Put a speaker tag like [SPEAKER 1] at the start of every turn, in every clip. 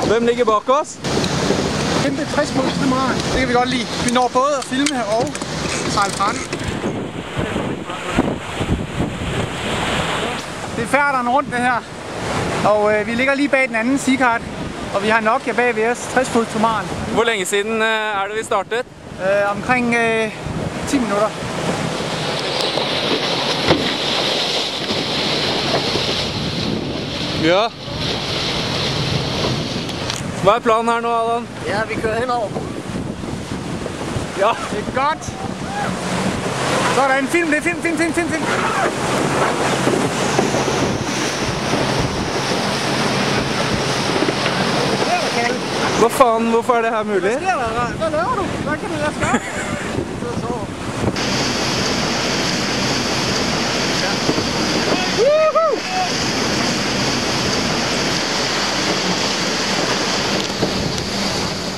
[SPEAKER 1] Hvem ligger bak os?
[SPEAKER 2] Kæmpe 60 fods trimaran. Det kan vi godt lide. Vi når både at filme og sejle fra den. Det er færderen rundt det her. Og vi ligger lige bag den anden Seacard. Og vi har Nokia bag ved os. 60 fods trimaran.
[SPEAKER 1] Hvor længe siden er det vi startet?
[SPEAKER 2] Omkring 10 minutter.
[SPEAKER 1] Ja. Hvad er planen her nu, Allan?
[SPEAKER 3] Ja, vi kører henover.
[SPEAKER 2] Ja, det er godt. Så er der en film, det er film.
[SPEAKER 1] Hvad fanden, hvorfor er det her muligt?
[SPEAKER 2] Hvad sker der? Hvad laver du? Hvad kan du lade gøre?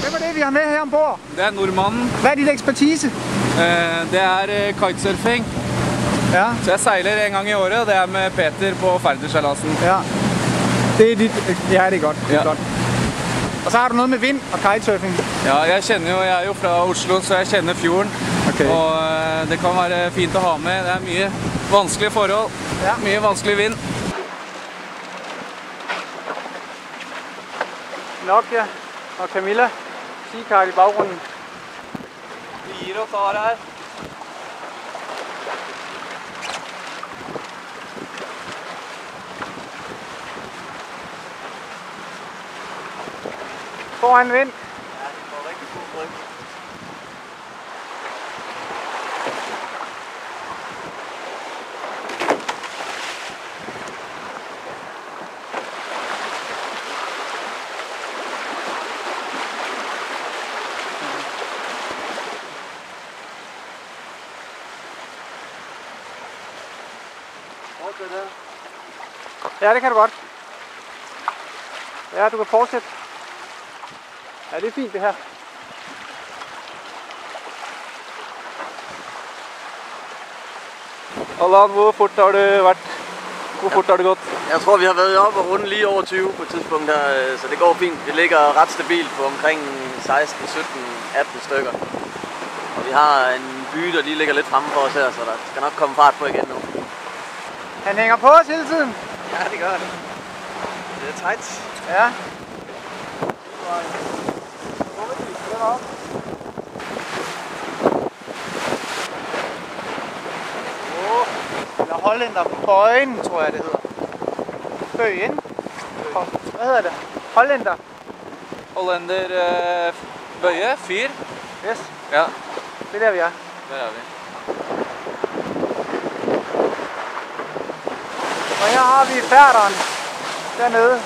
[SPEAKER 2] Hvem er det, vi har med her ombord?
[SPEAKER 1] Det er nordmanden.
[SPEAKER 2] Hvad er dit ekspertise?
[SPEAKER 1] Det er kitesurfing.
[SPEAKER 2] Ja.
[SPEAKER 1] Så jeg sejler en gang i året, og det er med Peter på Færderseilasen.
[SPEAKER 2] Ja. Det er dit... Ja, det er godt. Det er
[SPEAKER 1] Ja.
[SPEAKER 2] godt. Og så har du noget med vind og kitesurfing.
[SPEAKER 1] Ja, jeg er jo fra Oslo, så jeg kjenner fjorden.
[SPEAKER 2] Okay.
[SPEAKER 1] Og det kan være fint å ha med. Det er mye vanskelige forhold.
[SPEAKER 2] Ja.
[SPEAKER 1] Mye vanskelig vind.
[SPEAKER 2] Nokia og Camilla. Seacard i baggrunden.
[SPEAKER 1] Vi gir og tar her.
[SPEAKER 2] Foran vind.
[SPEAKER 1] Ja, det får rigtig god tryk.
[SPEAKER 2] Ja, det kan du godt. Ja, du kan fortsætte. Ja, det er fint det her.
[SPEAKER 1] Allan, hvor fort har du vært? Hvor fort har det gått?
[SPEAKER 3] Jeg tror, vi har været oppe og runde lige over 20 på et tidspunkt her, så det går fint. Vi ligger ret stabilt på omkring 16, 17, 18 stykker. Og vi har en by, der lige ligger lidt fremme for os her, så der skal nok komme fart på igen nu.
[SPEAKER 2] Han hænger på os hele tiden.
[SPEAKER 3] Ja, det gør det. Det er tight.
[SPEAKER 2] Ja. Eller hollænder Bøjen, tror jeg det hedder. Bøjen. Hvad hedder det? Hollænder.
[SPEAKER 1] Hollender Bøye, 4.
[SPEAKER 2] Yes,
[SPEAKER 1] Ja,
[SPEAKER 2] det er der vi er.
[SPEAKER 1] der er vi.
[SPEAKER 2] Og her har vi færderen dernede.